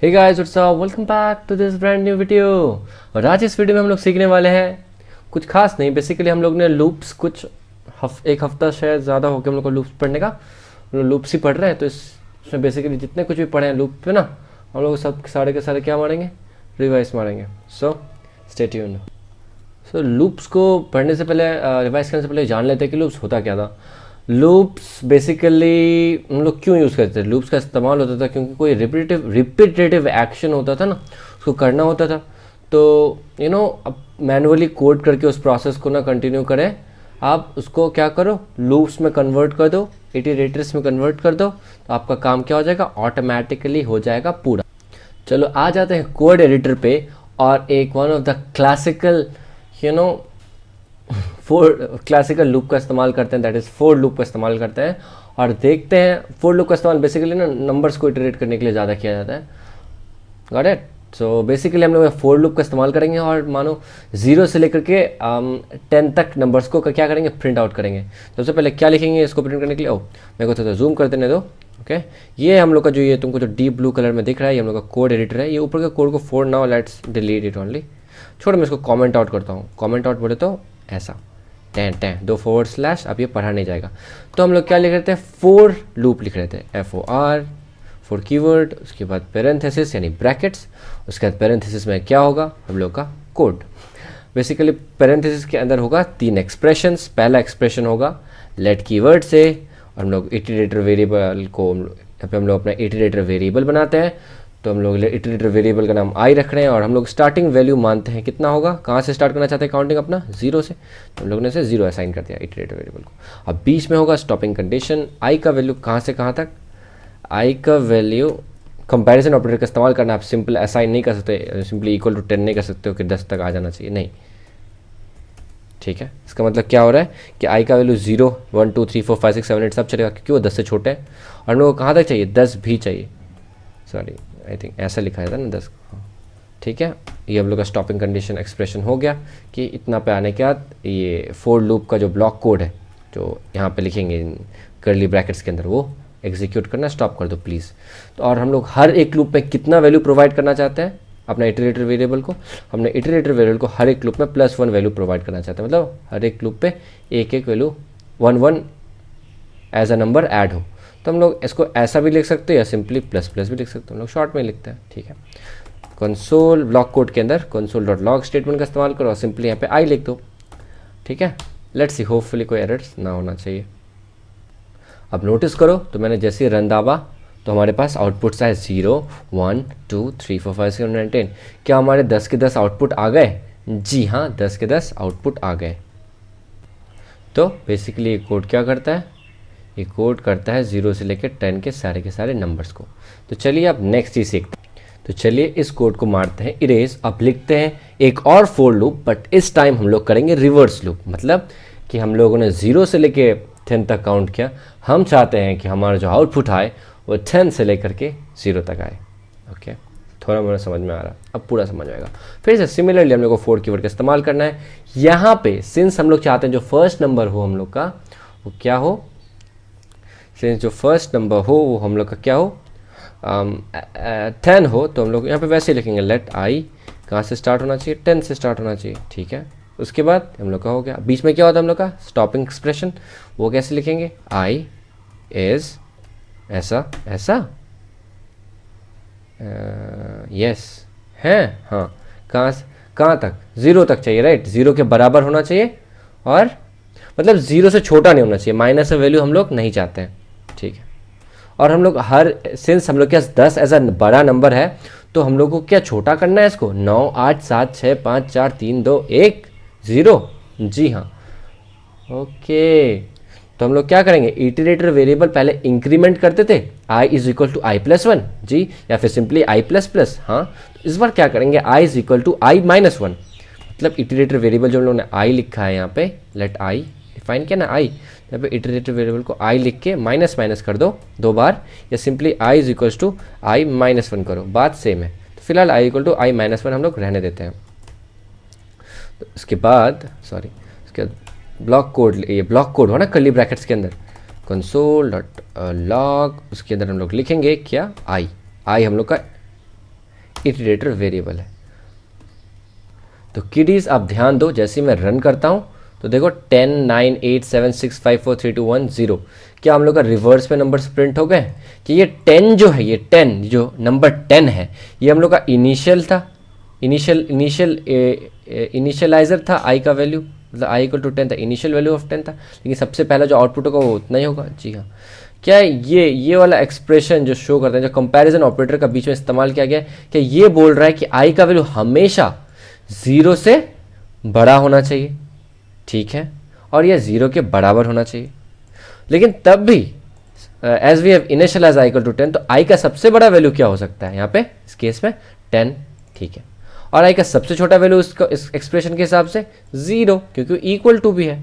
Hey guys what's up, welcome back to this brand new video. और आज इस video में हम लोग सीखने वाले हैं कुछ खास नहीं, बेसिकली हम लोग ने लूप्स कुछ एक हफ्ता शायद ज़्यादा हो गया हम लोग को लूप्स पढ़ने का। हम लोग लूप्स ही पढ़ रहे हैं, तो इसमें बेसिकली जितने कुछ भी पढ़े हैं लूप पे ना, हम लोग सब सारे के सारे क्या मारेंगे, रिवाइज मारेंगे। So stay tuned. So loops को पढ़ने से पहले, रिवाइज करने से पहले जान लेते हैं कि लूप्स होता क्या था। लूप्स बेसिकली हम लोग क्यों यूज़ करते थे, लूप्स का इस्तेमाल होता था क्योंकि कोई रिपीटेटिव एक्शन होता था ना, उसको करना होता था। तो अब मैनुअली कोड करके उस प्रोसेस को ना कंटिन्यू करें, आप उसको क्या करो, लूप्स में कन्वर्ट कर दो, इटरेटर्स में कन्वर्ट कर दो, तो आपका काम क्या हो जाएगा, ऑटोमेटिकली हो जाएगा पूरा। चलो आ जाते हैं कोड एडिटर पे और एक one of the classical classical loop का इस्तेमाल करते हैं, दैट इज़ फोर लूप का इस्तेमाल करते हैं। और देखते हैं फोर लूप का इस्तेमाल बेसिकली ना नंबर्स को इटरेट करने के लिए ज़्यादा किया जाता है। Got it. सो बेसिकली हम लोग फोर लूप का इस्तेमाल करेंगे और मानो 0 से लेकर के 10 तक नंबर्स को क्या करेंगे, प्रिंट आउट करेंगे। सबसे पहले क्या लिखेंगे इसको प्रिंट करने के लिए, मेरे को थोड़ा जूम कर देने दो। ओके, ये हम लोग का जो ये तुमको जो डीप ब्लू कलर में दिख रहा है, ये हम लोग का कोड एडिटर है। ये ऊपर के कोड को four now, let's delete it only. छोड़, मैं इसको कमेंट आउट करता हूँ। कमेंट आउट बोले तो ऐसा टें 2 फॉरवर्ड स्लैश, अब ये पढ़ा नहीं जाएगा। तो हम लोग क्या लिख रहे थे, फोर लूप लिख रहे थे, FOR, फोर कीवर्ड, उसके बाद पेरेंथेसिस यानी ब्रैकेट्स, उसके बाद पेरेंथेसिस में क्या होगा, हम लोग का कोड। बेसिकली पेरेंथेसिस के अंदर होगा 3 एक्सप्रेशंस। पहला एक्सप्रेशन होगा लेट कीवर्ड से, और हम लोग इटरेटर वेरिएबल को, यहाँ पे हम लोग अपना इटरेटर वेरिएबल बनाते हैं। तो हम लोग इटरेटर वेरिएबल का नाम आई रख रहे हैं और हम लोग स्टार्टिंग वैल्यू मानते हैं कितना होगा, कहाँ से स्टार्ट करना चाहते हैं काउंटिंग अपना, 0 से। तो हम लोग ने इसे 0 असाइन कर दिया इटरेटर वेरिएबल को। अब बीच में होगा स्टॉपिंग कंडीशन, आई का वैल्यू कहाँ से कहाँ तक, आई का वैल्यू कंपैरिजन ऑपरेटर का इस्तेमाल करना। आप सिंपल असाइन नहीं कर सकते, सिंपली इक्वल टू 10 नहीं कर सकते हो कि 10 तक आ जाना चाहिए, नहीं। ठीक है, इसका मतलब क्या हो रहा है कि आई का वैल्यू 0, 1, 2, 3, 4, 5, 6, 7, 8 सब चलेगा क्योंकि वो 10 से छोटे हैं। और हम लोग को कहाँ तक चाहिए, 10 भी चाहिए। सॉरी, आई थिंक ऐसा लिखा था ना 10। ठीक है, ये हम लोग का स्टॉपिंग कंडीशन एक्सप्रेशन हो गया कि इतना पे आने के बाद ये फोर लूप का जो ब्लॉक कोड है, जो यहाँ पे लिखेंगे कर्ली ब्रैकेट्स के अंदर, वो एग्जीक्यूट करना स्टॉप कर दो प्लीज़। तो और हम लोग हर एक लूप में कितना वैल्यू प्रोवाइड करना चाहते हैं अपना इटरेटर वेरिएबल को, हमने इटरेटर वेरिएबल को हर एक लूप में +1 वैल्यू प्रोवाइड करना चाहते हैं। मतलब हर एक लूप पे एक value 1 as a number add हो। तो हम लोग इसको ऐसा भी लिख सकते हैं या सिंपली प्लस भी लिख सकते हैं, हम लोग शॉर्ट में लिखते हैं। ठीक है, कंसोल ब्लॉक कोड के अंदर console.log स्टेटमेंट का इस्तेमाल करो और सिंपली यहाँ पे आई लिख दो। ठीक है, लेट्स सी, होपफुली कोई एरर्स ना होना चाहिए। अब नोटिस करो, तो मैंने जैसे रन दाबा तो हमारे पास आउटपुट्स आए 0, 1, 2, 3, 4, 5, 6, 7, 8, 10। क्या हमारे 10 के 10 आउटपुट आ गए? जी हाँ, 10 के 10 आउटपुट आ गए। तो बेसिकली ये कोड क्या करता है, ये कोड करता है 0 से लेकर 10 के सारे नंबर्स को। तो चलिए अब नेक्स्ट चीज़ सीखते हैं। तो चलिए इस कोड को मारते हैं इरेज। अब लिखते हैं एक और फोर लूप, बट इस टाइम हम लोग करेंगे रिवर्स लूप। मतलब कि हम लोगों ने 0 से लेके 10 तक काउंट किया, हम चाहते हैं कि हमारा जो आउटपुट आए वो 10 से लेकर के 0 तक आए। ओके, थोड़ा मोड़ा समझ में आ रहा, अब पूरा समझ आएगा। फिर से सिमिलरली हम लोग को फोर कीवर्ड का इस्तेमाल करना है। यहाँ पे सिंस हम लोग चाहते हैं जो फर्स्ट नंबर हो हम लोग का, वो क्या हो, सिंस जो फर्स्ट नंबर हो वो हम लोग का क्या हो, 10 हो, तो हम लोग यहाँ पे वैसे ही लिखेंगे लेट आई कहाँ से स्टार्ट होना चाहिए, 10 से स्टार्ट होना चाहिए। ठीक है, उसके बाद हम लोग का हो गया, बीच में क्या होता है हम लोग का स्टॉपिंग एक्सप्रेशन, वो कैसे लिखेंगे, आई इज ऐसा यस है, हाँ, कहाँ तक, 0 तक चाहिए, राइट, 0 के बराबर होना चाहिए, और मतलब 0 से छोटा नहीं होना चाहिए, माइनस वैल्यू हम लोग नहीं चाहते हैं। ठीक है, और हम लोग सिंस हम लोग के पास 10 एज अ बड़ा नंबर है, तो हम लोग को क्या छोटा करना है इसको, 9, 8, 7, 6, 5, 4, 3, 2, 1, 0। जी हाँ, ओके। तो हम लोग क्या करेंगे, इटरेटर वेरिएबल पहले इंक्रीमेंट करते थे, i is equal to i+1 जी, या फिर सिंपली i++। हाँ, तो इस बार क्या करेंगे, i is equal to i-1। मतलब इटरेटर वेरिएबल जो हम लोगों ने i लिखा है यहाँ पे, लेट i डिफाइन किया ना i, यहाँ पे इटरेटर वेरिएबल को i लिख के माइनस कर दो 2 बार, या simply i is equal to i-1 करो, बात सेम है। तो फिलहाल i इक्वल टू i-1 हम लोग रहने देते हैं। तो इसके बाद इसके ब्लॉक कोड, ये ब्लॉक कोड हो ना कर्ली ब्रैकेट्स के अंदर, console.log, उसके अंदर हम लोग लिखेंगे क्या, आई हम लोग का इटरेटर वेरिएबल है। तो किडीज आप ध्यान दो, जैसे मैं रन करता हूँ तो देखो 10 9 8 7 6 5 4 3 2 1 0, क्या हम लोग का रिवर्स में नंबर्स प्रिंट हो गए कि ये 10 जो है, ये 10 जो नंबर 10 है, ये हम लोग का इनिशियल था, इनिशियलाइजर था आई का वैल्यू, मतलब आई इक्वल टू 10 था, इनिशियल वैल्यू ऑफ 10 था, लेकिन सबसे पहला जो आउटपुट होगा वो उतना ही होगा। जी हाँ, क्या ये वाला एक्सप्रेशन जो शो करते हैं, जो कंपैरिजन ऑपरेटर का बीच में इस्तेमाल किया गया है, क्या ये बोल रहा है कि आई का वैल्यू हमेशा 0 से बड़ा होना चाहिए, ठीक है, और यह 0 के बराबर होना चाहिए। लेकिन तब भी as we have initialise I equal to 10, तो आई का सबसे बड़ा वैल्यू क्या हो सकता है यहाँ पे, इस केस में 10, ठीक है, और आई का सबसे छोटा वैल्यू इसका इस एक्सप्रेशन के हिसाब से 0, क्योंकि इक्वल टू भी है।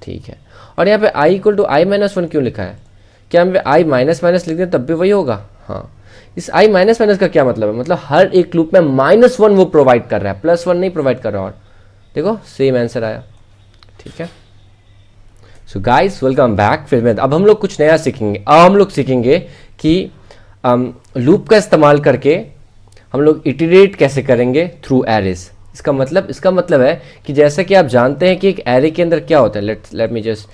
ठीक है, और यहाँ पे आई इक्वल टू आई माइनस 1 क्यों लिखा है, क्या हम आई माइनस माइनस लिख दें तब भी वही होगा? हाँ, इस आई माइनस माइनस का क्या मतलब है, मतलब हर एक लूप में -1 वो प्रोवाइड कर रहा है, +1 नहीं प्रोवाइड कर रहा। और देखो सेम आंसर आया, ठीक है। So guys welcome back. फिर में अब हम लोग कुछ नया सीखेंगे। अब हम लोग सीखेंगे कि लूप का इस्तेमाल करके हम लोग इटरेट कैसे करेंगे थ्रू एरेज। इसका मतलब है कि जैसे कि आप जानते हैं कि एक एरे के अंदर क्या होता है, let me just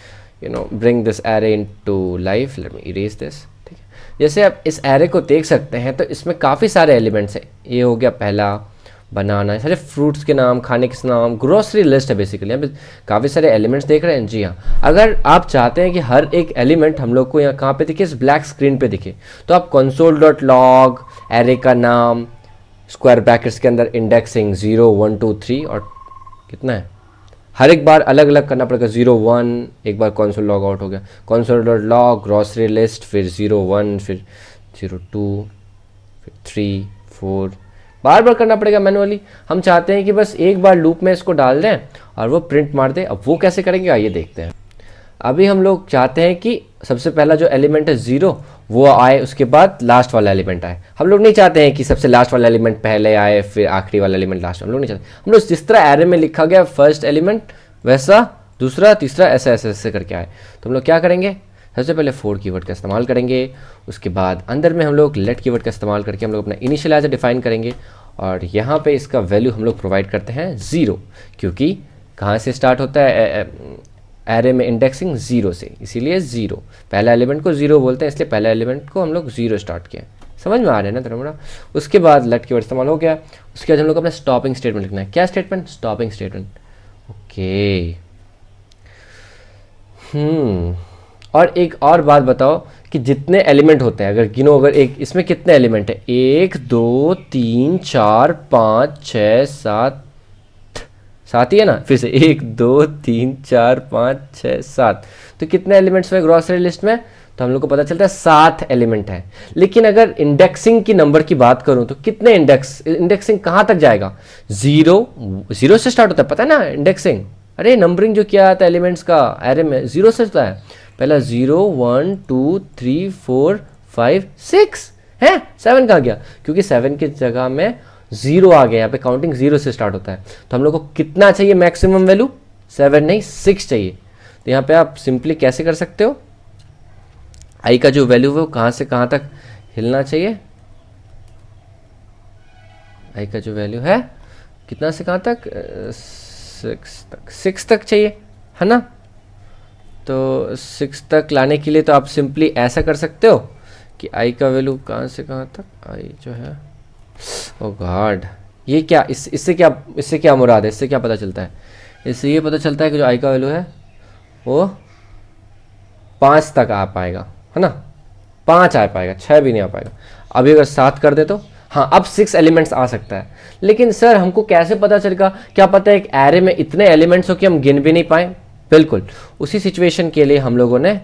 bring this array into life, let me erase this, ठीक है। जैसे आप इस एरे को देख सकते हैं तो इसमें काफ़ी सारे एलिमेंट्स हैं। ये हो गया पहला, बनाना, सारे फ्रूट्स के नाम, खाने के नाम, ग्रोसरी लिस्ट है बेसिकली। यहाँ पे काफ़ी सारे एलिमेंट्स देख रहे हैं। जी हाँ, अगर आप चाहते हैं कि हर एक एलिमेंट हम लोग को यहाँ कहाँ पे दिखे, इस ब्लैक स्क्रीन पे दिखे, तो आप console.log एरे का नाम, स्क्वायर ब्रैकेट्स के अंदर इंडेक्सिंग 0 1 2 3 और कितना है, हर एक बार अलग अलग करना पड़ेगा। 0 1 एक बार console लॉग आउट हो गया, console.log ग्रोसरी लिस्ट, फिर 0 1, फिर 0 2, फिर 3 4, बार बार करना पड़ेगा मैनुअली। हम चाहते हैं कि बस एक बार लूप में इसको डाल दें और वो प्रिंट मार दे। अब वो कैसे करेंगे आइए देखते हैं। अभी हम लोग चाहते हैं कि सबसे पहला जो एलिमेंट है 0 वो आए, उसके बाद लास्ट वाला एलिमेंट आए। हम लोग नहीं चाहते हैं कि सबसे लास्ट वाला एलिमेंट पहले आए फिर आखिरी वाला एलिमेंट लास्ट। हम लोग नहीं चाहते। हम लोग जिस तरह एरे में लिखा गया फर्स्ट एलिमेंट वैसा दूसरा तीसरा ऐसे ऐसे ऐसे करके आए। तो हम लोग क्या करेंगे, सबसे पहले फोर कीवर्ड का इस्तेमाल करेंगे, उसके बाद अंदर में हम लोग लेट कीवर्ड का इस्तेमाल करके हम लोग अपना इनिशियलाइजर डिफाइन करेंगे और यहाँ पे इसका वैल्यू हम लोग प्रोवाइड करते हैं 0, क्योंकि कहाँ से स्टार्ट होता है एरे में इंडेक्सिंग 0 से, इसीलिए 0 पहला एलिमेंट को 0 बोलते हैं, इसलिए पहला एलिमेंट को हम लोग 0 स्टार्ट किया। समझ में आ रहा है ना तुम्हारा। उसके बाद लेट कीवर्ड इस्तेमाल हो गया, उसके बाद हम लोग अपना स्टॉपिंग स्टेटमेंट लिखना है। क्या स्टेटमेंट? Stopping statement. ओके। और एक और बात बताओ कि जितने एलिमेंट होते हैं अगर गिनो, अगर एक इसमें कितने एलिमेंट है, 1 2 3 4 5 6 7, 7 ही है ना, फिर से 1 2 3 4 5 6 7, तो कितने एलिमेंट्स में ग्रोसरी लिस्ट में, तो हम लोग को पता चलता है 7 एलिमेंट है। लेकिन अगर इंडेक्सिंग की नंबर की बात करूं तो कितने इंडेक्सिंग कहाँ तक जाएगा, 0 से स्टार्ट होता है, पता है ना इंडेक्सिंग। अरे नंबरिंग जो किया था एलिमेंट्स का एरे में 0 से होता है, पहला 0 1 2 3 4 5 6 है, 7 कहाँ गया, क्योंकि 7 की जगह में 0 आ गया। यहाँ पे काउंटिंग 0 से स्टार्ट होता है। तो हम लोग को कितना चाहिए मैक्सिमम वैल्यू, 7 नहीं 6 चाहिए। तो यहाँ पे आप सिंपली कैसे कर सकते हो, आई का जो वैल्यू है वो कहाँ से कहाँ तक हिलना चाहिए, आई का जो वैल्यू है कितना से कहाँ तक, 6 तक चाहिए, है ना। तो 6 तक लाने के लिए तो आप सिंपली ऐसा कर सकते हो कि आई का वैल्यू कहाँ से कहाँ तक, आई जो है, ओ गॉड ये क्या, इससे क्या मुराद है, इससे क्या पता चलता है, इससे ये पता चलता है कि जो आई का वैल्यू है वो 5 तक आ पाएगा, है ना, 5 आ पाएगा, 6 भी नहीं आ पाएगा। अभी अगर 7 कर दे तो हाँ अब 6 एलिमेंट्स आ सकता है। लेकिन सर हमको कैसे पता चलेगा, क्या पता है एक एरे में इतने एलिमेंट्स हो कि हम गिन भी नहीं पाए। बिल्कुल उसी सिचुएशन के लिए हम लोगों ने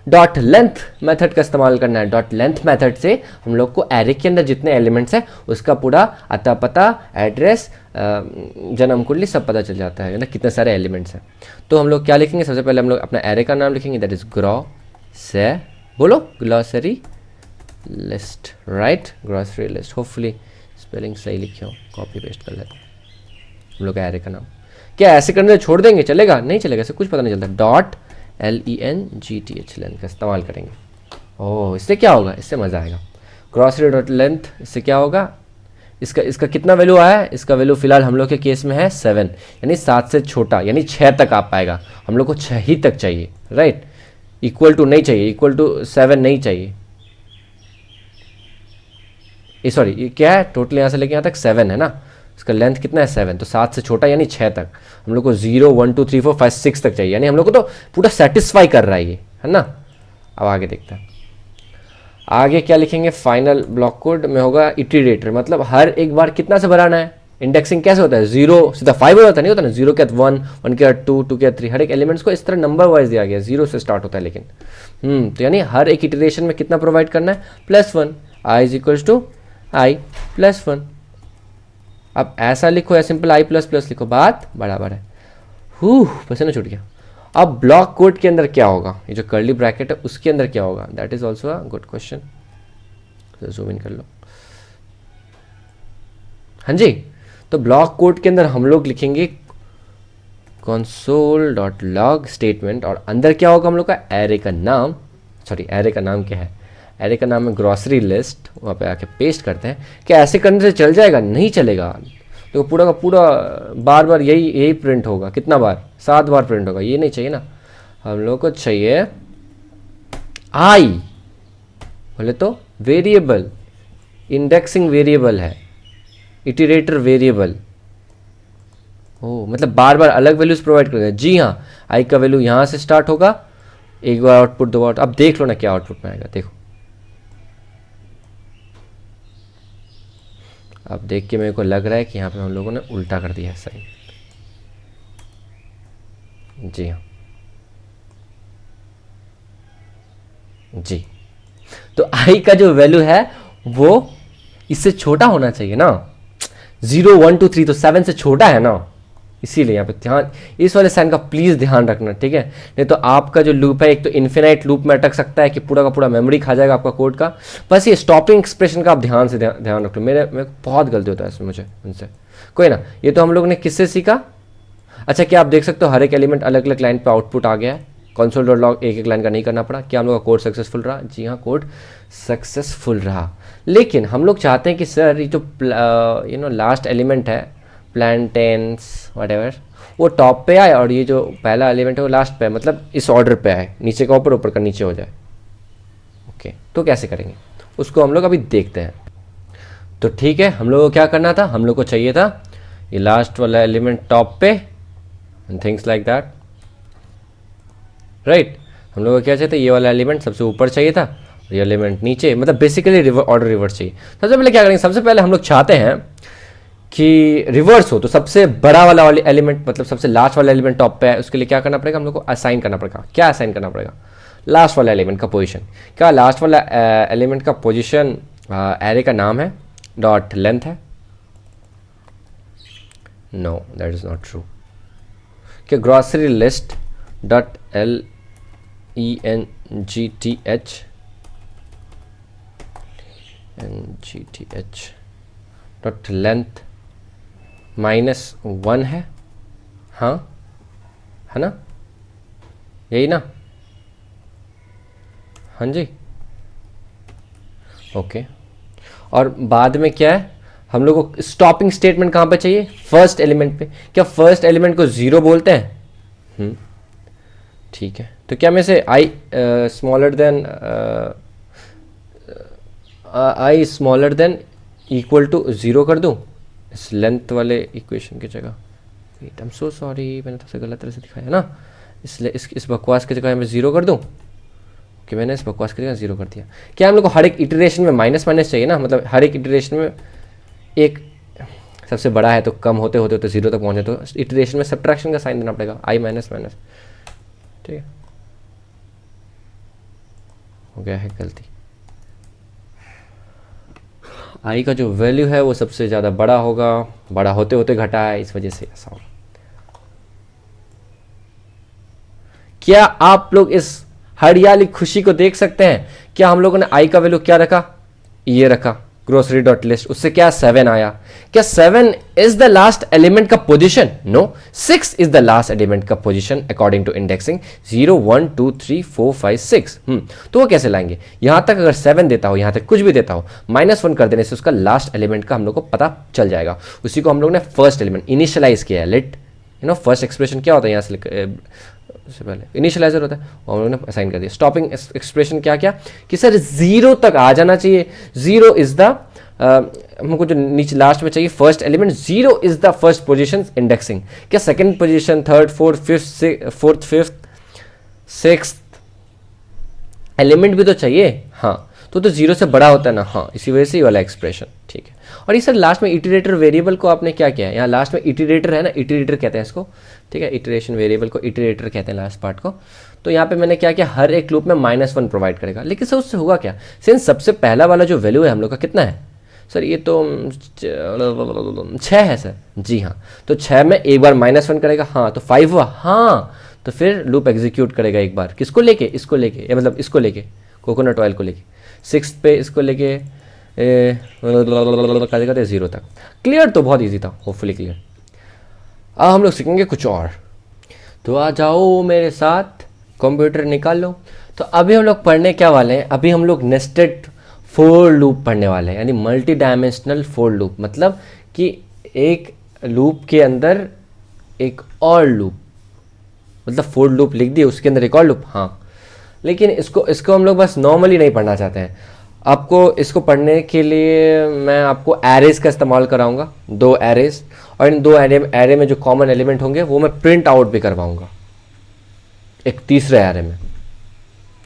डॉट लेंथ मेथड का इस्तेमाल करना है। डॉट लेंथ मेथड से हम लोग को एरे के अंदर जितने एलिमेंट्स हैं उसका पूरा अता पता, एड्रेस, जन्म कुंडली सब पता चल जाता है ना, कितने सारे एलिमेंट्स हैं। तो हम लोग क्या लिखेंगे, सबसे पहले हम लोग अपना एरे का नाम लिखेंगे, that is grocery list, right, grocery list. Hopefully spelling सही लिखे हो, कॉपी पेस्ट कर लेते हैं हम लोग का एरे का नाम। क्या ऐसे करने छोड़ देंगे चलेगा? नहीं चलेगा, ऐसे कुछ पता नहीं चलता। डॉट LENGTH लेंथ का इस्तेमाल करेंगे। ओह इससे क्या होगा, इससे मज़ा आएगा। ग्रॉसरी डॉट लेंथ, इससे क्या होगा, इसका कितना वैल्यू आया है, इसका वैल्यू फिलहाल हम लोग के केस में है 7, यानी 7 से छोटा, यानी 6 तक आ पाएगा। हम लोग को 6 ही तक चाहिए, राइट। इक्वल टू नहीं चाहिए, इक्वल टू 7 नहीं चाहिए, ये सॉरी ये क्या है, टोटल यहाँ से लेके यहाँ तक 7 है ना, इसका लेंथ कितना है 7, तो 7 से छोटा यानी 6 तक। हम लोग को 0 1 2 3 4 5 6 तक चाहिए, यानी हम लोग को तो पूरा सेटिस्फाई कर रहा है ये, है ना। अब आगे देखते हैं, आगे क्या लिखेंगे, फाइनल ब्लॉक कोड में होगा इटरेटर, मतलब हर एक बार कितना से बढ़ाना है। इंडेक्सिंग कैसे होता है, 0 सीधा 5 हो जाता नहीं होता ना, 0 के बाद 1, 1 के बाद 2, 2 के बाद 3, हर एक एलिमेंट्स को इस तरह नंबर वाइज दिया गया, 0 से स्टार्ट होता है लेकिन। तो यानी हर एक इटरेशन में कितना प्रोवाइड करना है, +1, i is equals to i +1। अब ऐसा लिखो या सिंपल i प्लस प्लस लिखो, बात बराबर है। पसीना छूट गया। अब ब्लॉक कोड के अंदर क्या होगा, ये जो कर्ली ब्रैकेट है उसके अंदर क्या होगा, that is also a good question. Zoom in कर लो, हाँ जी। तो ब्लॉक कोड के अंदर हम लोग लिखेंगे console.log स्टेटमेंट, और अंदर क्या होगा हम लोग का, एरे का नाम, सॉरी एरे का नाम क्या है, एरे का नाम है ग्रॉसरी लिस्ट, वहाँ पे आके पेस्ट करते हैं। क्या ऐसे करने से चल जाएगा, नहीं चलेगा। तो पूरा का पूरा बार बार यही प्रिंट होगा, कितना बार, 7 बार प्रिंट होगा, ये नहीं चाहिए ना। हम लोग को चाहिए आई, बोले तो वेरिएबल, इंडेक्सिंग वेरिएबल है, इटरेटर वेरिएबल। ओ मतलब बार बार अलग वैल्यूज प्रोवाइड करेगा। जी हाँ, आई का वैल्यू यहाँ से स्टार्ट होगा, एक बार आउटपुट, 2 बार। अब देख लो ना क्या आउटपुट में आएगा, देखो। अब देख के मेरे को लग रहा है कि यहाँ पे हम लोगों ने उल्टा कर दिया है साइन। जी हाँ जी, तो आई का जो वैल्यू है वो इससे छोटा होना चाहिए ना, 0 1 2 3 तो 7 से छोटा है ना, इसीलिए यहाँ पे ध्यान, इस वाले साइन का प्लीज ध्यान रखना, ठीक है। नहीं तो आपका जो लूप है एक तो इन्फिनाइट लूप में अटक सकता है कि पूरा का पूरा मेमोरी खा जाएगा आपका कोड का। बस ये स्टॉपिंग एक्सप्रेशन का आप ध्यान से ध्यान रखो, मेरे बहुत गलती होता है इसमें मुझे उनसे, कोई ना। ये तो हम लोग ने किससे सीखा। अच्छा, क्या आप देख सकते हो हर एक एलिमेंट अलग अलग लाइन पे आउटपुट आ गया है, console.log एक एक लाइन का नहीं करना पड़ा। क्या हम लोग का कोड सक्सेसफुल रहा, जी हाँ कोड सक्सेसफुल रहा। लेकिन हम लोग चाहते हैं कि सर ये जो लास्ट एलिमेंट है, प्लांटेन्स वटेवर, वो टॉप पे आए और ये जो पहला एलिमेंट है वो लास्ट पे है, मतलब इस ऑर्डर पे आए, नीचे का ऊपर, ऊपर का नीचे हो जाए। ओके, तो कैसे करेंगे उसको हम लोग अभी देखते हैं। तो ठीक है, हम लोग को क्या करना था, हम लोग को चाहिए था ये लास्ट वाला एलिमेंट टॉप पे and things like that, right. हम लोग को क्या चाहिए था, ये वाला एलिमेंट सबसे ऊपर चाहिए था, ये एलिमेंट नीचे, मतलब बेसिकली ऑर्डर रिवर्स चाहिए। सबसे पहले क्या करेंगे, सबसे पहले हम लोग चाहते हैं कि रिवर्स हो, तो सबसे बड़ा वाला एलिमेंट, मतलब सबसे लास्ट वाला एलिमेंट टॉप पे है, उसके लिए क्या करना पड़ेगा, हम लोग को असाइन करना पड़ेगा। क्या असाइन करना पड़ेगा, लास्ट वाला एलिमेंट का पोजीशन। क्या लास्ट वाला एलिमेंट का पोजीशन एरे का नाम है, डॉट लेंथ है। No that is not true. क्या grocery list dot length dot length -1 है, हाँ है ना, यही ना, हाँ जी। ओके, और बाद में क्या है, हम लोग को स्टॉपिंग स्टेटमेंट कहाँ पे चाहिए, फर्स्ट एलिमेंट पे। क्या फर्स्ट एलिमेंट को 0 बोलते हैं, ठीक है। तो क्या मैं इसे I smaller than equal to 0 कर दूं इस लेंथ वाले इक्वेशन की जगह। Wait, I am so sorry, मैंने तो गलत तरह से दिखाया ना, इसलिए इस बकवास की जगह मैं 0 कर दूं। कि मैंने इस बकवास की जगह 0 कर दिया। क्या हम लोग को हर एक इटरेशन में माइनस माइनस चाहिए ना, मतलब हर एक इटरेशन में एक सबसे बड़ा है तो कम होते होते तो 0 तक पहुंचे, तो इटरेशन में सब्ट्रैक्शन का साइन देना पड़ेगा, i माइनस माइनस, ठीक है। हो गया है गलती, i का जो वैल्यू है वो सबसे ज़्यादा बड़ा होगा, बड़ा होते होते घटा है, इस वजह से ऐसा होगा। क्या आप लोग इस हरियाली खुशी को देख सकते हैं, क्या हम लोगों ने i का वैल्यू क्या रखा, ये रखा, ग्रोसरी डॉट लिस्ट, उससे क्या 7 आया। क्या 7 इज द लास्ट एलिमेंट का position? No, 6 is the last element का पोजीशन अकॉर्डिंग टू इंडेक्सिंग। 0 1 2 3 4 5 6। तो वो कैसे लाएंगे? यहां तक अगर 7 देता हो, यहां तक कुछ भी देता हो, -1 कर देने से उसका लास्ट एलिमेंट का हम लोग को पता चल जाएगा। उसी को हम लोग ने फर्स्ट एलिमेंट इनिशियलाइज किया है। लेट फर्स्ट एक्सप्रेशन क्या होता है, यहाँ से पहले इनिशियलाइजर होता है, वो हम लोग ने असाइन कर दिया। स्टॉपिंग एक्सप्रेशन क्या क्या कि सर 0 तक आ जाना चाहिए। 0 इज द हमको जो नीचे लास्ट में चाहिए first element, 0 is the first position indexing. क्या second position, third, fourth, fifth, sixth element भी तो चाहिए। हाँ, तो 0 से बड़ा होता है ना। हाँ, इसी वजह से ये वाला एक्सप्रेशन ठीक है। और ये सर लास्ट में इटरेटर वेरिएबल को आपने क्या किया है, यहाँ लास्ट में इटरेटर है ना, इटरेटर कहते हैं इसको, ठीक है। इटरेशन वेरिएबल को इटरेटर कहते हैं लास्ट पार्ट को। तो यहाँ पे मैंने क्या किया, हर एक लूप में -1 प्रोवाइड करेगा। लेकिन सर उससे होगा क्या, सिंस सबसे पहला वाला जो वैल्यू है हम लोग का कितना है सर, ये तो 6 है सर। जी हाँ, तो 6 में एक बार -1 करेगा, हाँ तो 5 हुआ। हाँ, तो फिर लूप एग्जीक्यूट करेगा एक बार, किसको लेके, इसको लेके, या मतलब इसको लेके, कोकोनट ऑयल को लेके, 6 पे इसको लेके करते 0 तक। क्लियर? तो बहुत ईजी था, होपफुली क्लियर। अब हम लोग सीखेंगे कुछ और। तो आ जाओ मेरे साथ, कंप्यूटर निकाल लो। तो अभी हम लोग पढ़ने क्या वाले हैं, अभी हम लोग नेस्टेड फोर लूप पढ़ने वाले हैं, यानी मल्टी डायमेंशनल फोर लूप। मतलब कि एक लूप के अंदर एक और लूप, मतलब फोर लूप लिख दिए, उसके अंदर एक और लूप। हाँ, लेकिन इसको हम लोग बस नॉर्मली नहीं पढ़ना चाहते हैं। आपको इसको पढ़ने के लिए मैं आपको एरेज का इस्तेमाल कराऊंगा, 2 एरेज, और इन 2 एरे में जो कॉमन एलिमेंट होंगे वो मैं प्रिंट आउट भी करवाऊंगा एक तीसरे एरे में।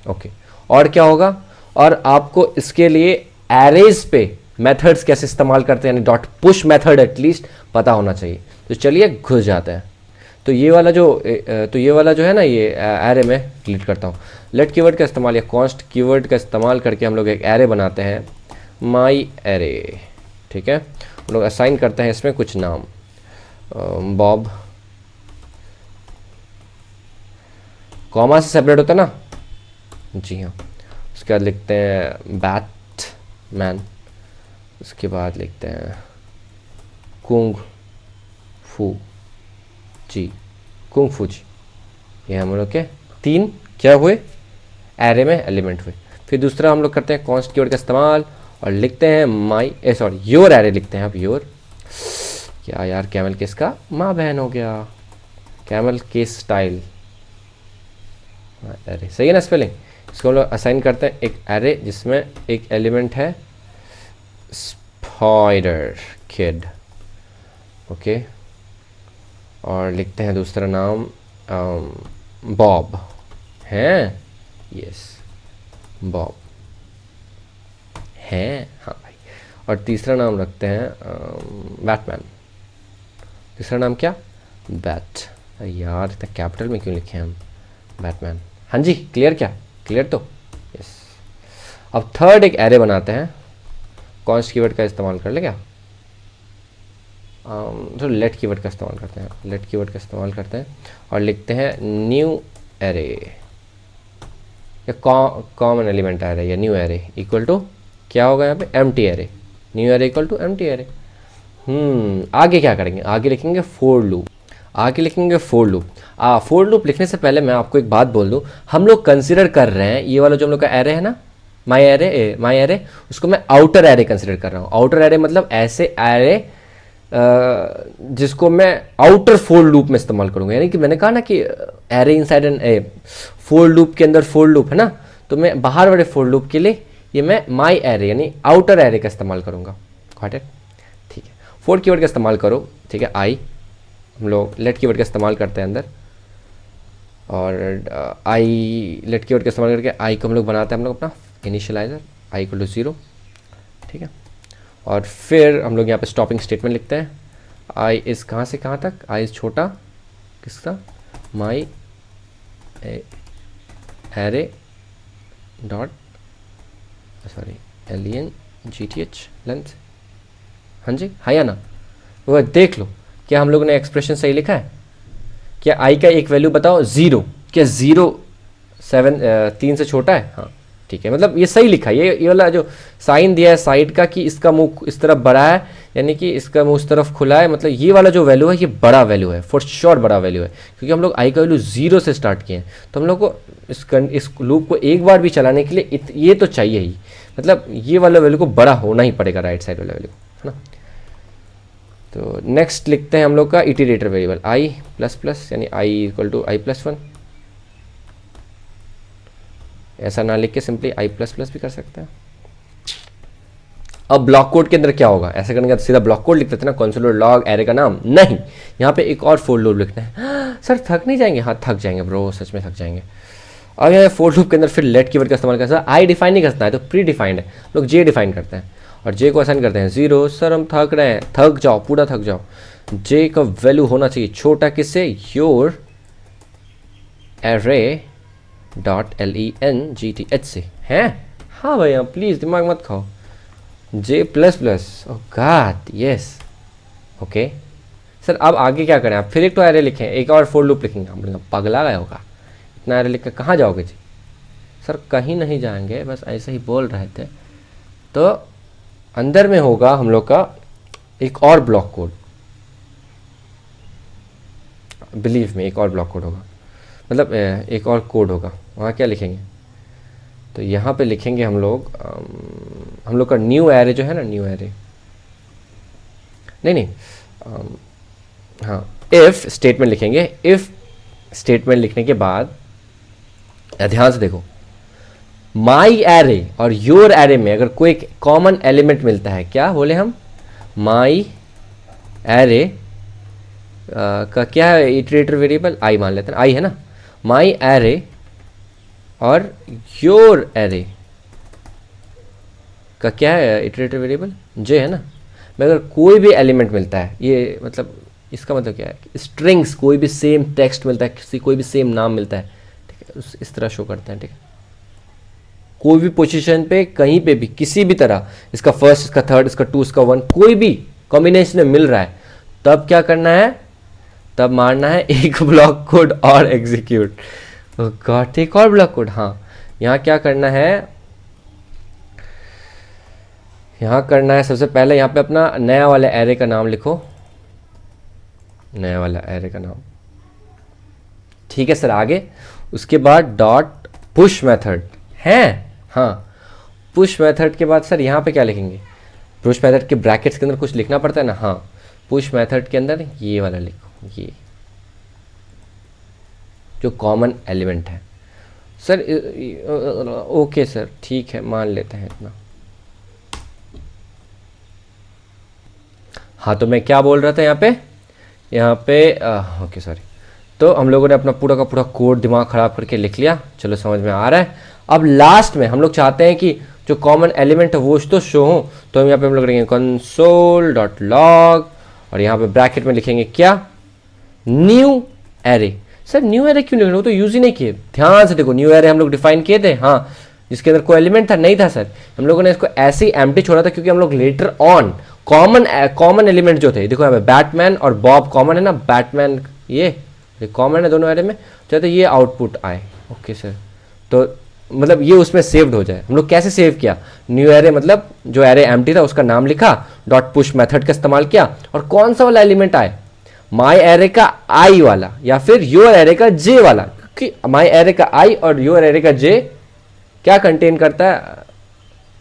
ओके, और क्या होगा, और आपको इसके लिए एरेज पे मेथड्स कैसे इस्तेमाल करते हैं, यानी डॉट पुश मेथड एटलीस्ट पता होना चाहिए। तो चलिए घुस जाते हैं। तो ये वाला जो है ना, ये एरे में डिलीट करता हूँ। लेट कीवर्ड का इस्तेमाल या कॉन्स्ट कीवर्ड का इस्तेमाल करके हम लोग एक एरे बनाते हैं, माई एरे। ठीक है, हम लोग असाइन करते हैं इसमें कुछ नाम, बॉब, कॉमा से सेपरेट होता है ना। जी हाँ, उसके बाद लिखते हैं बैटमैन, उसके बाद लिखते हैं कुंग फू जी, कुंग फू जी। ये हम लोग के 3 क्या हुए, एरे में एलिमेंट हुए। फिर दूसरा हम लोग करते हैं कॉन्स्ट कीवर्ड का इस्तेमाल और लिखते हैं योर एरे लिखते हैं। अब योर क्या यार, कैमल केस का माँ बहन हो गया, कैमल केस स्टाइल एरे, सही है ना स्पेलिंग। इसको हम लोग असाइन करते हैं एक एरे जिसमें एक एलिमेंट है स्पाइडर किड। ओके, और लिखते हैं दूसरा नाम बॉब है, यस बॉब है, हाँ भाई। और तीसरा नाम रखते हैं बैटमैन। तीसरा नाम क्या, बैट। यार इतना कैपिटल में क्यों लिखे हम, बैटमैन। हाँ जी, क्लियर? क्या क्लियर? तो यस। अब थर्ड एक एरे बनाते हैं, कॉन्स्ट कीवर्ड का इस्तेमाल कर ले क्या, तो लेट कीवर्ड का इस्तेमाल करते हैं, लेट कीवर्ड का इस्तेमाल करते हैं और लिखते हैं न्यू एरे या कॉमन एलिमेंट एरे या न्यू एरे इक्वल टू क्या होगा यहाँ पे, empty array. New array equal to empty array. आगे क्या करेंगे, आगे लिखेंगे फोर लूप। आगे लिखेंगे फोर लूप। फोर लूप लिखने से पहले मैं आपको एक बात बोल दूँ, हम लोग कंसिडर कर रहे हैं ये वाला जो हम लोग का एरे है ना, माई एरे, उसको मैं आउटर एरे कंसिडर कर रहा हूँ। आउटर एरे मतलब ऐसे एरे जिसको मैं आउटर फोर लूप में इस्तेमाल करूंगा। यानी कि मैंने कहा ना कि array inside N for loop के अंदर फोर लूप है ना, तो मैं बाहर वाले फोर लूप के लिए ये मैं माई एरे यानी आउटर एरे का इस्तेमाल करूंगा। Got it? ठीक है, फोर कीवर्ड का इस्तेमाल करो। ठीक है, आई हम लोग लेट कीवर्ड का इस्तेमाल करते हैं अंदर, और आई लेट कीवर्ड का इस्तेमाल करके आई को हम लोग बनाते हैं हम लोग अपना इनिशियलाइजर, आई इक्वल टू 0। ठीक है, और फिर हम लोग यहाँ पे स्टॉपिंग स्टेटमेंट लिखते हैं, आई इस कहाँ से कहाँ तक, आई इस छोटा किसका, माई array dot sorry LENGTH length. हाँ जी, हाँ या ना, वो देख लो क्या हम लोगों ने एक्सप्रेशन सही लिखा है। क्या आई का एक वैल्यू बताओ 0, क्या 0 3 से छोटा है? हाँ, ठीक है, मतलब ये सही लिखा है, ये वाला जो साइन दिया है साइड का कि इसका मुंह इस तरफ बड़ा है, यानी कि इसका मुंह इस तरफ खुला है, मतलब ये वाला जो वैल्यू है ये बड़ा वैल्यू है, फॉर श्योर बड़ा वैल्यू है, क्योंकि हम लोग आई का वैल्यू 0 से स्टार्ट किए हैं, तो हम लोग को इस लूप को एक बार भी चलाने के लिए ये तो चाहिए ही, मतलब ये वाला वैल्यू को बड़ा होना ही पड़ेगा, राइट साइड वाला वैल्यू, है ना। तो नेक्स्ट लिखते हैं हम लोग का इटरेटर वेरिएबल आई प्लस प्लस, यानी आई इक्वल टू आई प्लस 1, ऐसा ना लिख के सिंपली आई प्लस प्लस भी कर सकते हैं। अब ब्लॉक कोड के अंदर क्या होगा, ऐसे करने का सीधा ब्लॉक कोड लिख देते ना, कंसोल लॉग एरे का नाम, नहीं, यहाँ पे एक और फोर लूप लिखना है। सर थक नहीं जाएंगे, हाँ थक जाएंगे ब्रो, सच में थक जाएंगे। अब यहाँ फोर लूप के अंदर फिर लेट कीवर्ड का इस्तेमाल करना है, आई डिफाइन नहीं करना है तो प्री डिफाइंड है, लोग जे डिफाइन करते हैं और जे को असाइन करते हैं 0। सर हम थक रहे हैं, थक जाओ, पूरा थक जाओ। जे का वैल्यू होना चाहिए छोटा किससे, योर एरे डॉट LENGTH से, हैं, हाँ भैया प्लीज़ दिमाग मत खाओ। जे प्लस प्लस, ओ गॉड यस, ओके सर अब आगे क्या करें, आप फिर एक तो एरे लिखें, एक और फोर लूप लिखेंगे, हम बोलेंगे पगला गए होगा, इतना एरे लिख कर कहाँ जाओगे जी। सर कहीं नहीं जाएंगे, बस ऐसे ही बोल रहे थे। तो अंदर में होगा हम लोग का एक और ब्लॉक कोड, बिलीव में एक और ब्लॉक कोड होगा, मतलब एक और कोड होगा। वहाँ क्या लिखेंगे, तो यहाँ पे लिखेंगे हम लोग का न्यू एरे जो है ना, न्यू एरे नहीं हाँ इफ़ स्टेटमेंट लिखेंगे। इफ़ स्टेटमेंट लिखने के बाद ध्यान से देखो, माई एरे और योर एरे में अगर कोई कॉमन एलिमेंट मिलता है, क्या बोले हम, माई एरे का क्या है इटरेटर वेरिएबल, आई मान लेते हैं, आई है ना, माई एरे और योर एरे का क्या है इटरेटिव वेरिएबल, जे है ना। में अगर कोई भी एलिमेंट मिलता है, ये मतलब इसका मतलब क्या है, स्ट्रिंग्स कोई भी सेम टेक्स्ट मिलता है, किसी कोई भी सेम नाम मिलता है, ठीक है, इस तरह शो करते हैं, ठीक है। कोई भी पोजीशन पे कहीं पे भी किसी भी तरह इसका फर्स्ट, इसका थर्ड, इसका 2, इसका 1 कोई भी कॉम्बिनेशन में मिल रहा है, तब क्या करना है, तब मारना है एक ब्लॉक कोड और एग्जीक्यूट। गॉट, एक और ब्लॉक कोड, हाँ यहाँ क्या करना है, यहाँ करना है सबसे पहले यहाँ पे अपना नया वाला एरे का नाम लिखो, नया वाला एरे का नाम, ठीक है सर। आगे उसके बाद डॉट पुश मेथड है, हाँ पुश मेथड के बाद सर यहाँ पे क्या लिखेंगे, पुश मेथड के ब्रैकेट्स के अंदर कुछ लिखना पड़ता है ना, हाँ पुश मेथड के अंदर ये वाला लिखो, ये जो कॉमन एलिमेंट है। सर ओके सर ठीक है, मान लेते हैं इतना। हाँ तो मैं क्या बोल रहा था यहाँ पे ओके सॉरी, तो हम लोगों ने अपना पूरा का पूरा कोड दिमाग ख़राब करके लिख लिया, चलो समझ में आ रहा है। अब लास्ट में हम लोग चाहते हैं कि जो कॉमन एलिमेंट है वो तो शो हो, तो हम यहाँ पे हम लोग लिखेंगे कंसोल डॉट लॉग और यहाँ पे ब्रैकेट में लिखेंगे क्या, new array. Sir new array क्यों लिख रहे हो, तो यूज़ ही नहीं किए, ध्यान से देखो, न्यू एरे हम लोग डिफाइन किए थे, हाँ जिसके अंदर कोई एलिमेंट था नहीं था सर, हम लोगों ने इसको ऐसे ही एम्प्टी छोड़ा था, क्योंकि हम लोग लेटर ऑन कॉमन एलिमेंट जो थे, देखो यहाँ पे बैटमैन और बॉब कॉमन है ना, बैटमैन ये कॉमन है दोनों एरे में, चाहते ये आउटपुट आए, ओके सर, तो मतलब ये उसमें सेव्ड हो जाए। हम लोग कैसे सेव किया, न्यू एरे मतलब जो एरे एम्प्टी था उसका नाम लिखा, डॉट पुश मेथड का इस्तेमाल किया, और कौन सा वाला एलिमेंट आए, माई एरे का आई वाला या फिर योर एरे का जे वाला, क्योंकि माई एरे का आई और योर एरे का जे क्या कंटेन करता है,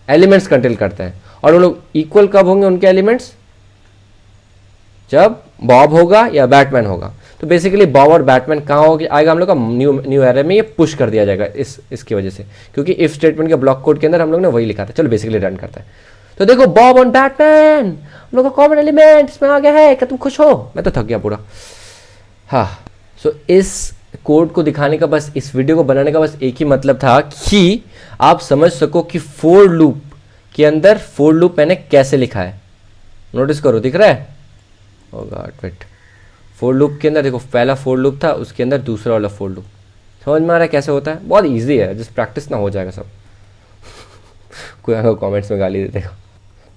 एलिमेंट्स कंटेन करता है, और वो लोग इक्वल कब होंगे उनके एलिमेंट्स, जब बॉब होगा या बैटमैन होगा। तो बेसिकली बॉब और बैटमैन कहाँ होगी, आएगा हम लोग का न्यू एरे में, ये पुश कर दिया जाएगा इसकी वजह से, क्योंकि इफ स्टेटमेंट के ब्लॉक कोड के अंदर हम लोग ने वही लिखा था। चलो बेसिकली रन करता है, तो देखो बॉब और बैटमैन हम लोग का कॉमन एलिमेंट इसमें आ गया है, क्या तुम खुश हो, मैं तो थक गया पूरा। हाँ सो इस कोड को दिखाने का बस, इस वीडियो को बनाने का बस एक ही मतलब था कि आप समझ सको कि फोर लूप के अंदर फोर लूप मैंने कैसे लिखा है। नोटिस करो, दिख रहा है, ओ गॉड वेट, फोर लूप के अंदर देखो पहला फोर लूप था, उसके अंदर दूसरा वाला फोर लूप, समझ में आ रहा है कैसे होता है, बहुत ईजी है, जिस प्रैक्टिस ना हो जाएगा सब। कोई अगर कमेंट्स में गाली दे देगा।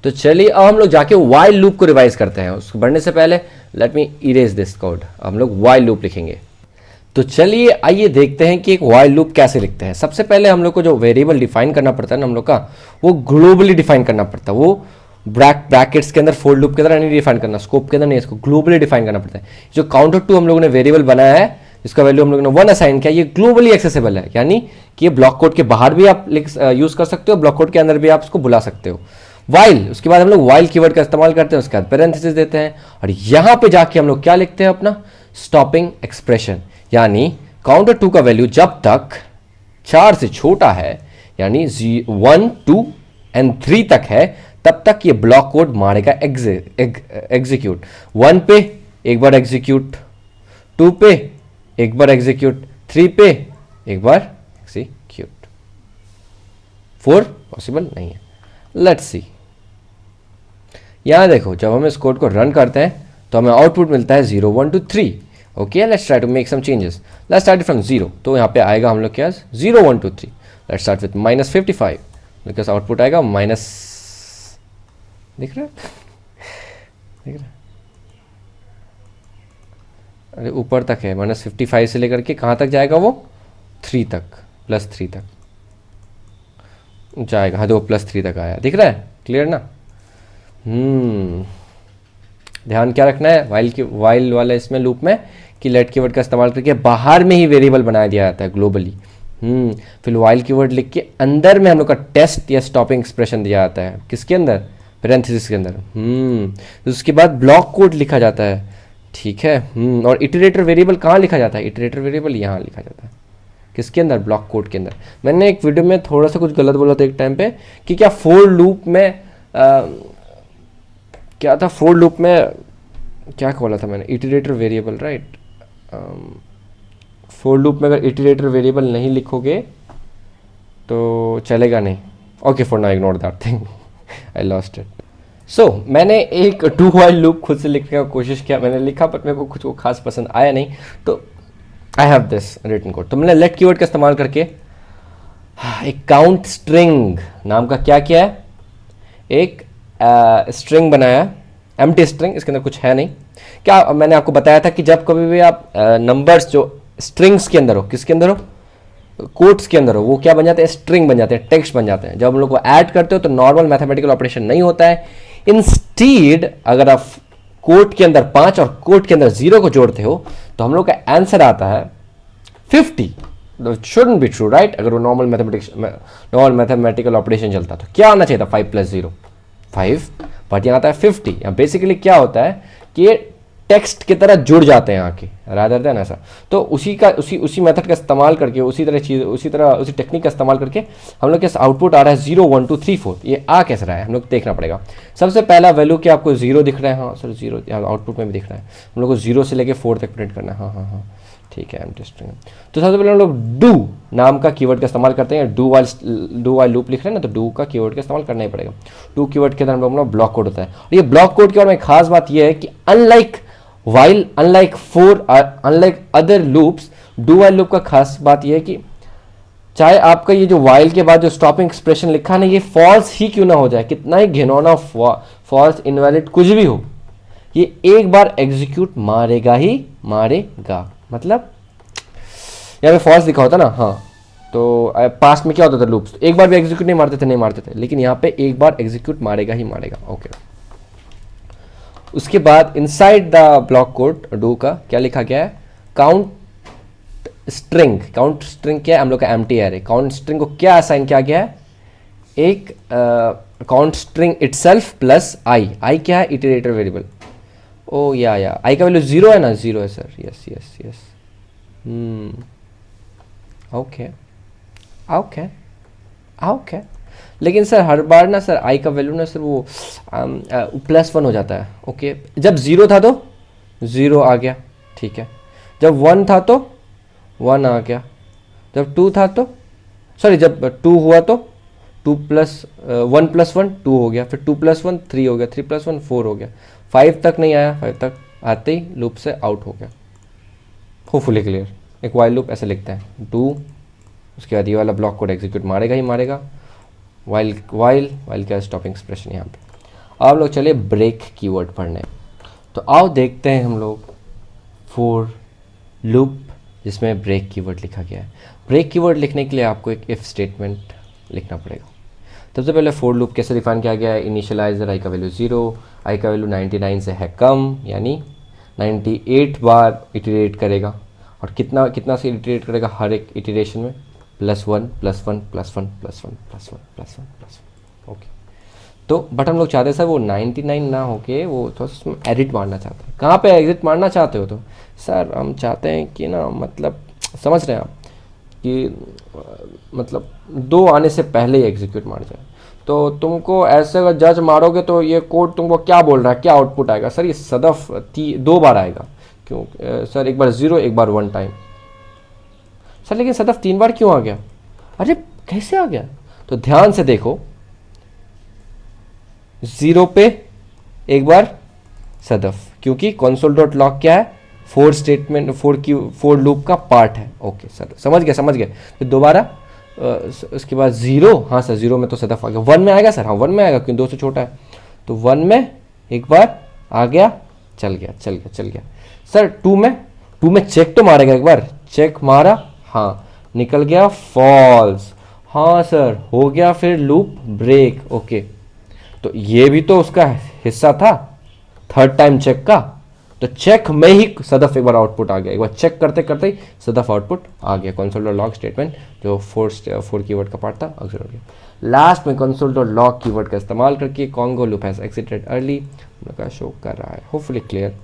तो चलिए अब हम लोग जाके वाइल लूप को रिवाइज करते हैं। उसको बढ़ने से पहले let me erase this code, हम लोग वाइल लूप लिखेंगे। तो चलिए आइए देखते हैं कि एक वाइल लूप कैसे लिखते हैं। सबसे पहले हम लोग को जो वेरिएबल डिफाइन करना पड़ता है ना हम लोग का, वो ग्लोबली डिफाइन करना पड़ता है। वो ब्रैकेट्स के अंदर फोर लूप के अंदर नहीं डिफाइन करना, स्कोप के अंदर नहीं, इसको ग्लोबली डिफाइन करना पड़ता है। जो काउंटर टू हम लोगों ने वेरिएबल बनाया है, इसका वैल्यू हम लोगों ने 1 असाइन किया, ये ग्लोबली एक्सेसिबल है, यानी कि ये ब्लॉक कोड के बाहर भी आप यूज कर सकते हो, ब्लॉक कोड के अंदर भी आप इसको बुला सकते हो। वाइल, उसके बाद हम लोग वाइल कीवर्ड का इस्तेमाल करते हैं, उसके बाद पैरेंथेसिस देते हैं, और यहां पे जाके हम लोग क्या लिखते हैं अपना स्टॉपिंग एक्सप्रेशन, यानी काउंटर टू का वैल्यू जब तक 4 से छोटा है, यानी 1, 2 एंड 3 तक है, तब तक ये ब्लॉक कोड मारेगा एग्जीक्यूट। 1 पे एक बार एग्जीक्यूट, 2 पे एक बार एग्जीक्यूट, 3 पे एक बार एग्जीक्यूट, 4 पॉसिबल नहीं है। लेट्स सी, यहां देखो जब हम इस कोड को रन करते हैं तो हमें आउटपुट मिलता है 0, 1, 2, 3। Okay, let's try to make some changes. Let's start from 0, तो यहाँ पे आएगा हम लोग क्या 0, 1, 2, 3। Let's start with -55, because output आएगा माइनस, दिख रहा है, दिख रहा है, अरे ऊपर तक है, -55 से लेकर के कहाँ तक जाएगा वो 3 तक, +3 तक जाएगा। हाँ, जो +3 तक आया, दिख रहा है, क्लियर ना। ध्यान क्या रखना है वाइल वाले इसमें लूप में, कि लेट कीवर्ड का इस्तेमाल करके बाहर में ही वेरिएबल बनाया दिया जाता है ग्लोबली। फिर वाइल कीवर्ड लिख के अंदर में हम लोग का टेस्ट या स्टॉपिंग एक्सप्रेशन दिया जाता है, किसके अंदर, पैरेंथेसिस के अंदर। तो उसके बाद ब्लॉक कोड लिखा जाता है, ठीक है। और इटरेटर वेरिएबल कहाँ लिखा जाता है, इटरेटर वेरिएबल यहाँ लिखा जाता है, किसके अंदर, ब्लॉक कोड के अंदर। मैंने एक वीडियो में थोड़ा सा कुछ गलत बोला था एक टाइम पे, कि क्या फोर लूप में क्या था, फोर लूप में क्या बोला था मैंने, iterator variable, right. For loop में अगर इटरेटर वेरिएबल नहीं लिखोगे तो चलेगा नहीं। Okay, for now ignore that thing, I lost it. So मैंने एक डू व्हाइल लूप खुद से लिखने का कोशिश किया, मैंने लिखा बट मेरे को कुछ वो खास पसंद आया नहीं, तो I have this written code. तो मैंने लेट कीवर्ड का इस्तेमाल करके एक काउंट स्ट्रिंग नाम का क्या किया है, एक स्ट्रिंग बनाया, एम्प्टी स्ट्रिंग, इसके अंदर कुछ है नहीं। क्या मैंने आपको बताया था कि जब कभी भी आप नंबर्स जो स्ट्रिंग्स के अंदर हो, किसके अंदर हो, कोट्स के अंदर हो, वो क्या बन जाते हैं, स्ट्रिंग बन जाते हैं, टेक्स्ट बन जाते हैं। जब हम लोग को ऐड करते हो तो नॉर्मल मैथमेटिकल ऑपरेशन नहीं होता है। इंस्टीड अगर आप कोट के अंदर 5 और कोट के अंदर 0 को जोड़ते हो तो हम लोग का आंसर आता है 50। Shouldn't be true, right. अगर वो नॉर्मल मैथमेटिकल ऑपरेशन चलता तो क्या आना चाहिए था, 5 + 0 5, बट यहाँ आता है 50। यहाँ बेसिकली क्या होता है कि ये टेक्स्ट की तरह जुड़ जाते हैं आके, रादर देन ऐसा। तो उसी मेथड का इस्तेमाल करके, उसी टेक्निक का इस्तेमाल करके हम लोग के आउटपुट आ रहा है 0, 1, 2, 3, 4। ये आ कैसे रहा है हम लोग देखना पड़ेगा। सबसे पहला वैल्यू क्या आपको 0 दिख रहा है, हाँ सर 0 आउटपुट में भी दिख रहा है। हम लोग को 0 से लेके 4 तक प्रिंट करना है, हाँ ठीक है, एम्प्टी स्ट्रिंग। तो सबसे पहले हम लोग डू नाम का कीवर्ड का इस्तेमाल करते हैं। डू वाइल लूप लिख रहे हैं ना, तो डू का कीवर्ड का इस्तेमाल करना ही पड़ेगा। डू कीवर्ड के अंदर हम लोग ब्लॉक कोड होता है, और ये ब्लॉक कोड के बारे में खास बात यह है कि unlike other loops, do while loop का खास बात यह है कि चाहे आपका ये जो वाइल के बाद जो स्टॉपिंग एक्सप्रेशन लिखा है ना, ये फॉल्स ही क्यों ना हो जाए, कितना ही घिनौना फॉल्स इनवैलिड कुछ भी हो, ये एक बार एग्जीक्यूट मारेगा ही मारेगा। मतलब यहाँ पे फॉल्स लिखा होता ना, हाँ, तो पास्ट में क्या होता था, लूप्स एक बार भी एग्जीक्यूट नहीं मारते थे, लेकिन यहाँ पे एक बार एग्जीक्यूट मारेगा ही मारेगा। ओके, उसके बाद inside the block code do का क्या लिखा गया है, काउंट स्ट्रिंग क्या है, हम लोग का एम्प्टी एरे। काउंट स्ट्रिंग को क्या असाइन किया गया है, एक काउंट स्ट्रिंग इटसेल्फ प्लस आई क्या है, इटरेटर वेरिएबल। ओ या आई का वैल्यू 0 है ना, 0 है सर, यस। ओके। लेकिन सर हर बार ना सर आई का वैल्यू ना सर वो +1 हो जाता है। ओके, जब 0 था तो 0 आ गया, ठीक है। जब 1 था तो 1 आ गया। जब 2 था तो जब 2 हुआ तो 1 + 1 2 हो गया, फिर 2 + 1 3 हो गया, 3 + 1 4 हो गया। 5 तक नहीं आया, 5 तक आते ही लूप से आउट हो गया। Hopefully clear. एक वाइल लूप ऐसे लिखता है, डू, उसके बाद ये वाला ब्लॉक कोड एग्जीक्यूट मारेगा ही मारेगा, वाइल का स्टॉपिंग एक्सप्रेशन यहाँ पे। अब लोग चले ब्रेक कीवर्ड पढ़ने। तो आओ देखते हैं हम लोग फॉर लूप जिसमें ब्रेक कीवर्ड लिखा गया है। ब्रेक कीवर्ड लिखने के लिए आपको एक इफ़ स्टेटमेंट लिखना पड़ेगा। सबसे पहले फोर लूप कैसे डिफाइन किया गया है, इनिशियलाइजर आई का वैल्यू 0, आई का वैल्यू 99 से है कम, यानी 98 बार इटरेट करेगा। और कितना से इटरेट करेगा हर एक इटरेशन में, +1 +1 +1 +1 +1 +1 +1। ओके, तो बट हम लोग चाहते हैं सर वो 99 ना होके वो तो उसमें एडिट मारना चाहते हैं। कहाँ पे एग्जिट मारना चाहते हो? तो सर हम चाहते हैं कि ना, मतलब समझ रहे हैं आप कि मतलब 2 आने से पहले ही एग्जीक्यूट मार जाए। तो तुमको ऐसे अगर जज मारोगे तो ये कोड तुमको क्या बोल रहा है, क्या आउटपुट आएगा? सर ये सदफ 2 बार आएगा। क्यों सर? एक बार 0, एक बार 1 टाइम। सर लेकिन सदफ 3 बार क्यों आ गया? अरे कैसे आ गया? तो ध्यान से देखो, 0 पे एक बार सदफ, क्योंकि console.log क्या है? 4 स्टेटमेंट 4 लूप का पार्ट है। ओके सर, समझ गए। फिर दोबारा उसके बाद 0, हाँ सर 0 में तो सदफ आ गया। 1 में आएगा सर? हाँ 1 में आएगा, क्योंकि 2 से छोटा है। तो 1 में एक बार आ गया, चल गया। सर 2 में चेक तो मारेगा, एक बार चेक मारा, हाँ निकल गया फॉल्स, हाँ सर हो गया फिर लूप ब्रेक। ओके, तो ये भी तो उसका हिस्सा था, थर्ड टाइम चेक का। तो चेक में ही सदफ एक बार आउटपुट आ गया, एक बार चेक करते करते ही सदफ आउटपुट आ गया। console.log स्टेटमेंट जो 4 कीवर्ड का पार्ट था एग्जिट हो गया। लास्ट में console.log कीवर्ड का इस्तेमाल करके Congo loop has exerted early का शो कर रहा है। Hopefully clear.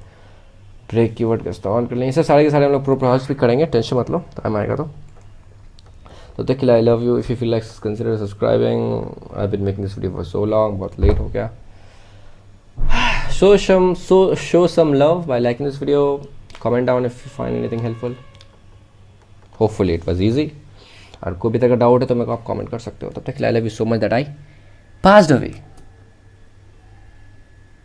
ब्रेक कीवर्ड का इस्तेमाल कर लें, इसे सारे के सारे हम लोग प्रोसेस भी करेंगे, टेंशन मत लो, टाइम आएगा तो तक के लिए I love you. If you feel like consider subscribing. I been making this video for so long, बहुत लेट हो गया। show some love by liking this video. Comment down if you find anything helpful. Hopefully it was easy. और कोई भी तरह का doubt है तो मेरे को आप कमेंट कर सकते हो। तब तक के लिए I love you so much that I passed away.